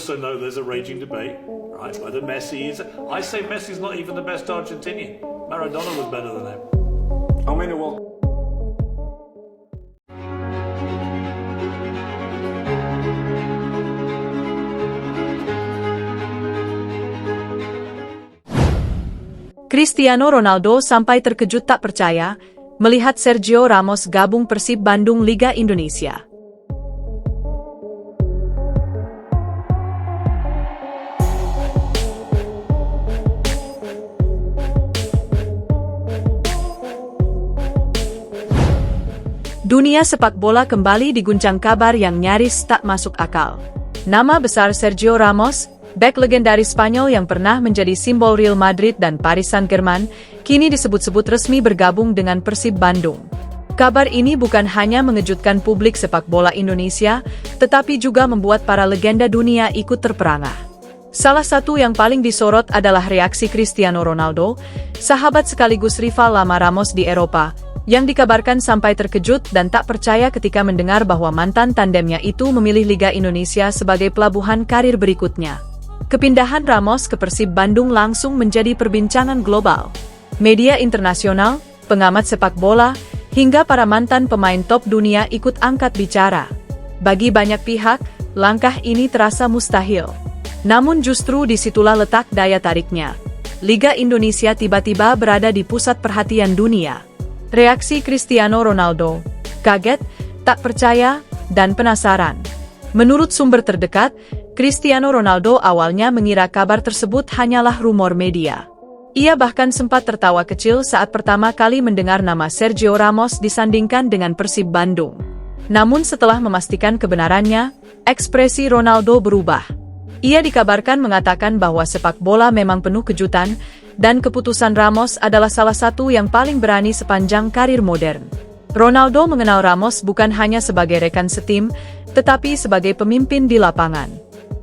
also know there's a raging debate, right, whether Messi is... I say Messi's not even the best Argentinian. Maradona was better than him. How many World Cristiano Ronaldo sampai terkejut tak percaya melihat Sergio Ramos gabung Persib Bandung Liga Indonesia. Dunia sepak bola kembali diguncang kabar yang nyaris tak masuk akal. Nama besar Sergio Ramos, bek legendaris Spanyol yang pernah menjadi simbol Real Madrid dan Paris Saint-Germain, kini disebut-sebut resmi bergabung dengan Persib Bandung. Kabar ini bukan hanya mengejutkan publik sepak bola Indonesia, tetapi juga membuat para legenda dunia ikut terperangah. Salah satu yang paling disorot adalah reaksi Cristiano Ronaldo, sahabat sekaligus rival lama Ramos di Eropa, yang dikabarkan sampai terkejut dan tak percaya ketika mendengar bahwa mantan tandemnya itu memilih Liga Indonesia sebagai pelabuhan karir berikutnya. Kepindahan Ramos ke Persib Bandung langsung menjadi perbincangan global. Media internasional, pengamat sepak bola, hingga para mantan pemain top dunia ikut angkat bicara. Bagi banyak pihak, langkah ini terasa mustahil. Namun justru disitulah letak daya tariknya. Liga Indonesia tiba-tiba berada di pusat perhatian dunia. Reaksi Cristiano Ronaldo, kaget, tak percaya, dan penasaran. Menurut sumber terdekat, Cristiano Ronaldo awalnya mengira kabar tersebut hanyalah rumor media. Ia bahkan sempat tertawa kecil saat pertama kali mendengar nama Sergio Ramos disandingkan dengan Persib Bandung. Namun setelah memastikan kebenarannya, ekspresi Ronaldo berubah. Ia dikabarkan mengatakan bahwa sepak bola memang penuh kejutan, dan keputusan Ramos adalah salah satu yang paling berani sepanjang karir modern. Ronaldo mengenal Ramos bukan hanya sebagai rekan setim, tetapi sebagai pemimpin di lapangan.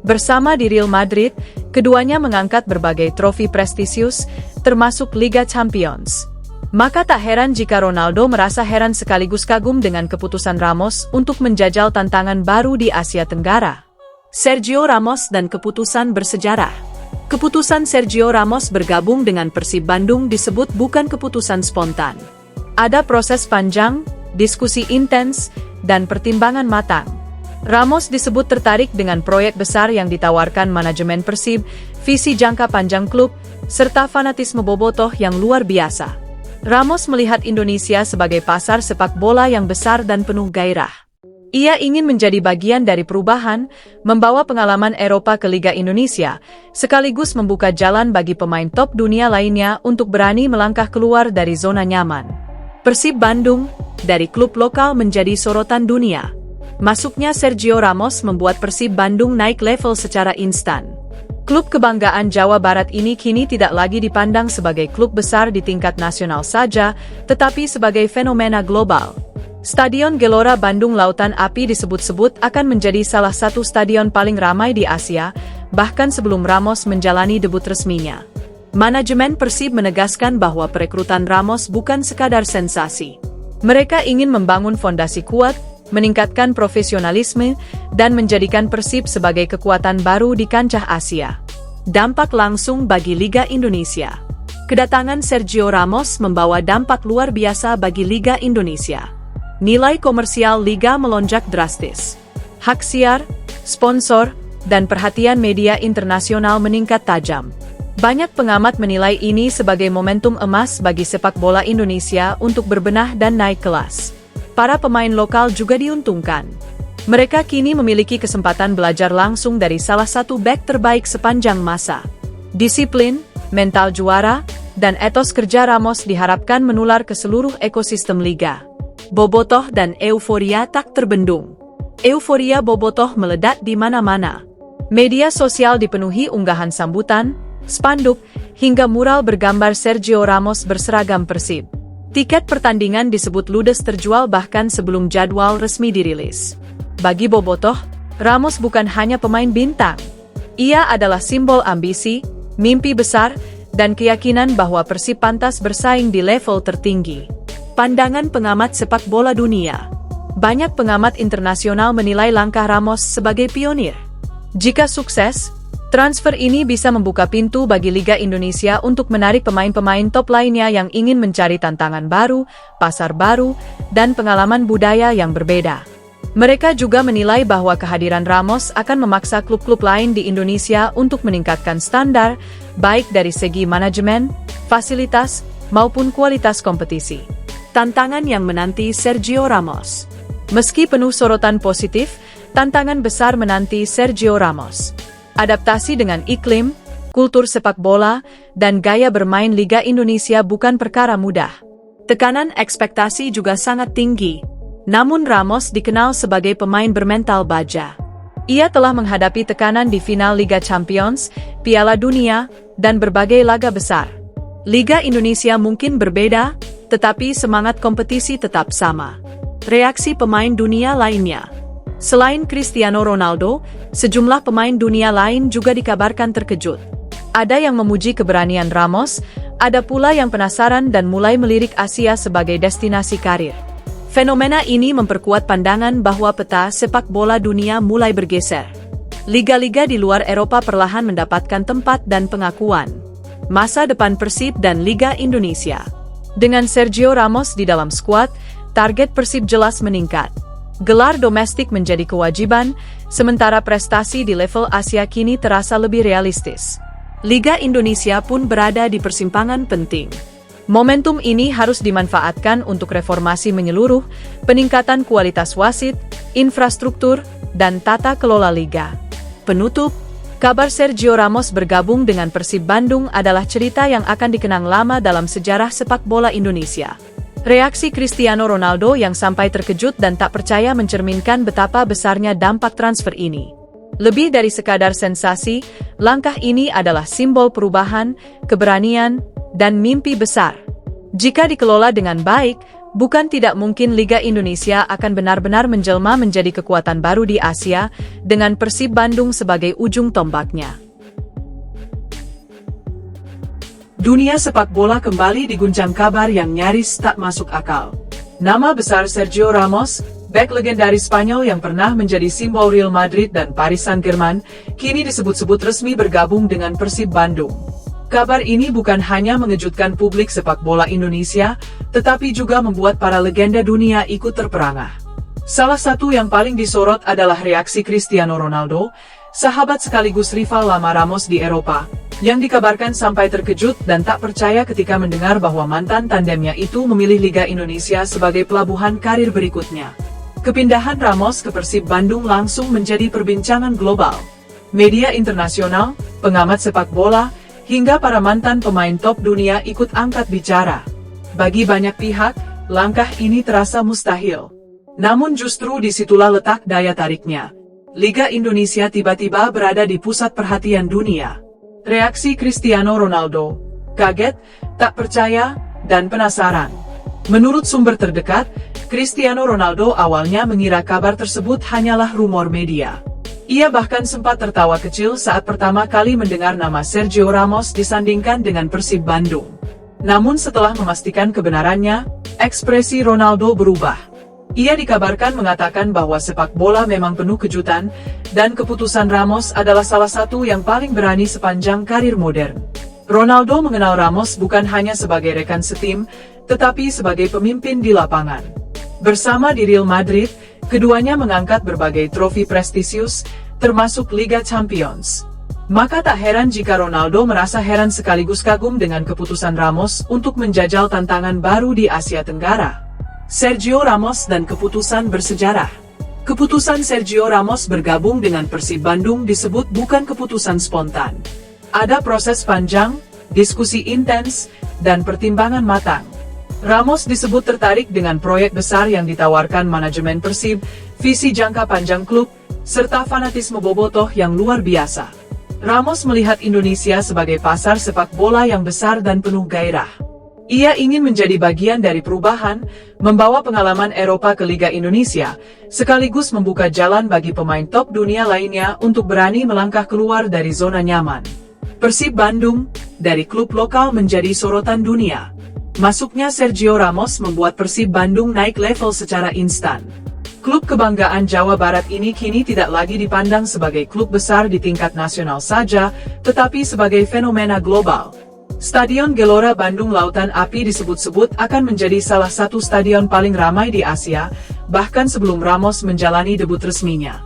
Bersama di Real Madrid, keduanya mengangkat berbagai trofi prestisius, termasuk Liga Champions. Maka tak heran jika Ronaldo merasa heran sekaligus kagum dengan keputusan Ramos untuk menjajal tantangan baru di Asia Tenggara. Sergio Ramos dan keputusan bersejarah. Keputusan Sergio Ramos bergabung dengan Persib Bandung disebut bukan keputusan spontan. Ada proses panjang, diskusi intens, dan pertimbangan matang. Ramos disebut tertarik dengan proyek besar yang ditawarkan manajemen Persib, visi jangka panjang klub, serta fanatisme bobotoh yang luar biasa. Ramos melihat Indonesia sebagai pasar sepak bola yang besar dan penuh gairah. Ia ingin menjadi bagian dari perubahan, membawa pengalaman Eropa ke Liga Indonesia, sekaligus membuka jalan bagi pemain top dunia lainnya untuk berani melangkah keluar dari zona nyaman. Persib Bandung, dari klub lokal menjadi sorotan dunia. Masuknya Sergio Ramos membuat Persib Bandung naik level secara instan. Klub kebanggaan Jawa Barat ini kini tidak lagi dipandang sebagai klub besar di tingkat nasional saja, tetapi sebagai fenomena global. Stadion Gelora Bandung Lautan Api disebut-sebut akan menjadi salah satu stadion paling ramai di Asia, bahkan sebelum Ramos menjalani debut resminya. Manajemen Persib menegaskan bahwa perekrutan Ramos bukan sekadar sensasi. Mereka ingin membangun fondasi kuat, meningkatkan profesionalisme, dan menjadikan Persib sebagai kekuatan baru di kancah Asia. Dampak langsung bagi Liga Indonesia. Kedatangan Sergio Ramos membawa dampak luar biasa bagi Liga Indonesia. Nilai komersial Liga melonjak drastis. Hak siar, sponsor, dan perhatian media internasional meningkat tajam. Banyak pengamat menilai ini sebagai momentum emas bagi sepak bola Indonesia untuk berbenah dan naik kelas. Para pemain lokal juga diuntungkan. Mereka kini memiliki kesempatan belajar langsung dari salah satu bek terbaik sepanjang masa. Disiplin, mental juara, dan etos kerja Ramos diharapkan menular ke seluruh ekosistem Liga. Bobotoh dan euforia tak terbendung. Euforia bobotoh meledak di mana-mana. Media sosial dipenuhi unggahan sambutan, spanduk, hingga mural bergambar Sergio Ramos berseragam Persib. Tiket pertandingan disebut ludes terjual bahkan sebelum jadwal resmi dirilis. Bagi bobotoh, Ramos bukan hanya pemain bintang. Ia adalah simbol ambisi, mimpi besar, dan keyakinan bahwa Persib pantas bersaing di level tertinggi. Pandangan pengamat sepak bola dunia. Banyak pengamat internasional menilai langkah Ramos sebagai pionir. Jika sukses, transfer ini bisa membuka pintu bagi Liga Indonesia untuk menarik pemain-pemain top lainnya yang ingin mencari tantangan baru, pasar baru, dan pengalaman budaya yang berbeda. Mereka juga menilai bahwa kehadiran Ramos akan memaksa klub-klub lain di Indonesia untuk meningkatkan standar, baik dari segi manajemen, fasilitas, maupun kualitas kompetisi. Tantangan yang menanti Sergio Ramos. Meski penuh sorotan positif, tantangan besar menanti Sergio Ramos. Adaptasi dengan iklim, kultur sepak bola, dan gaya bermain Liga Indonesia bukan perkara mudah. Tekanan ekspektasi juga sangat tinggi. Namun Ramos dikenal sebagai pemain bermental baja. Ia telah menghadapi tekanan di final Liga Champions, Piala Dunia, dan berbagai laga besar. Liga Indonesia mungkin berbeda, tetapi semangat kompetisi tetap sama. Reaksi pemain dunia lainnya. Selain Cristiano Ronaldo, sejumlah pemain dunia lain juga dikabarkan terkejut. Ada yang memuji keberanian Ramos, ada pula yang penasaran dan mulai melirik Asia sebagai destinasi karir. Fenomena ini memperkuat pandangan bahwa peta sepak bola dunia mulai bergeser. Liga-liga di luar Eropa perlahan mendapatkan tempat dan pengakuan. Masa depan Persib dan Liga Indonesia. Dengan Sergio Ramos di dalam skuad, target Persib jelas meningkat. Gelar domestik menjadi kewajiban, sementara prestasi di level Asia kini terasa lebih realistis. Liga Indonesia pun berada di persimpangan penting. Momentum ini harus dimanfaatkan untuk reformasi menyeluruh, peningkatan kualitas wasit, infrastruktur, dan tata kelola liga. Penutup, kabar Sergio Ramos bergabung dengan Persib Bandung adalah cerita yang akan dikenang lama dalam sejarah sepak bola Indonesia. Reaksi Cristiano Ronaldo yang sampai terkejut dan tak percaya mencerminkan betapa besarnya dampak transfer ini. Lebih dari sekadar sensasi, langkah ini adalah simbol perubahan, keberanian, dan mimpi besar. Jika dikelola dengan baik, bukan tidak mungkin Liga Indonesia akan benar-benar menjelma menjadi kekuatan baru di Asia, dengan Persib Bandung sebagai ujung tombaknya. Dunia sepak bola kembali diguncang kabar yang nyaris tak masuk akal. Nama besar Sergio Ramos, bek legendaris Spanyol yang pernah menjadi simbol Real Madrid dan Paris Saint-Germain, kini disebut-sebut resmi bergabung dengan Persib Bandung. Kabar ini bukan hanya mengejutkan publik sepak bola Indonesia, tetapi juga membuat para legenda dunia ikut terperangah. Salah satu yang paling disorot adalah reaksi Cristiano Ronaldo, sahabat sekaligus rival lama Ramos di Eropa, yang dikabarkan sampai terkejut dan tak percaya ketika mendengar bahwa mantan tandemnya itu memilih Liga Indonesia sebagai pelabuhan karir berikutnya. Kepindahan Ramos ke Persib Bandung langsung menjadi perbincangan global. Media internasional, pengamat sepak bola, hingga para mantan pemain top dunia ikut angkat bicara. Bagi banyak pihak, langkah ini terasa mustahil. Namun justru disitulah letak daya tariknya. Liga Indonesia tiba-tiba berada di pusat perhatian dunia. Reaksi Cristiano Ronaldo, kaget, tak percaya, dan penasaran. Menurut sumber terdekat, Cristiano Ronaldo awalnya mengira kabar tersebut hanyalah rumor media. Ia bahkan sempat tertawa kecil saat pertama kali mendengar nama Sergio Ramos disandingkan dengan Persib Bandung. Namun setelah memastikan kebenarannya, ekspresi Ronaldo berubah. Ia dikabarkan mengatakan bahwa sepak bola memang penuh kejutan, dan keputusan Ramos adalah salah satu yang paling berani sepanjang karir modern. Ronaldo mengenal Ramos bukan hanya sebagai rekan setim, tetapi sebagai pemimpin di lapangan. Bersama di Real Madrid, keduanya mengangkat berbagai trofi prestisius, termasuk Liga Champions. Maka tak heran jika Ronaldo merasa heran sekaligus kagum dengan keputusan Ramos untuk menjajal tantangan baru di Asia Tenggara. Sergio Ramos dan keputusan bersejarah. Keputusan Sergio Ramos bergabung dengan Persib Bandung disebut bukan keputusan spontan. Ada proses panjang, diskusi intens, dan pertimbangan matang. Ramos disebut tertarik dengan proyek besar yang ditawarkan manajemen Persib, visi jangka panjang klub, serta fanatisme bobotoh yang luar biasa. Ramos melihat Indonesia sebagai pasar sepak bola yang besar dan penuh gairah. Ia ingin menjadi bagian dari perubahan, membawa pengalaman Eropa ke Liga Indonesia, sekaligus membuka jalan bagi pemain top dunia lainnya untuk berani melangkah keluar dari zona nyaman. Persib Bandung, dari klub lokal menjadi sorotan dunia. Masuknya Sergio Ramos membuat Persib Bandung naik level secara instan. Klub kebanggaan Jawa Barat ini kini tidak lagi dipandang sebagai klub besar di tingkat nasional saja, tetapi sebagai fenomena global. Stadion Gelora Bandung Lautan Api disebut-sebut akan menjadi salah satu stadion paling ramai di Asia, bahkan sebelum Ramos menjalani debut resminya.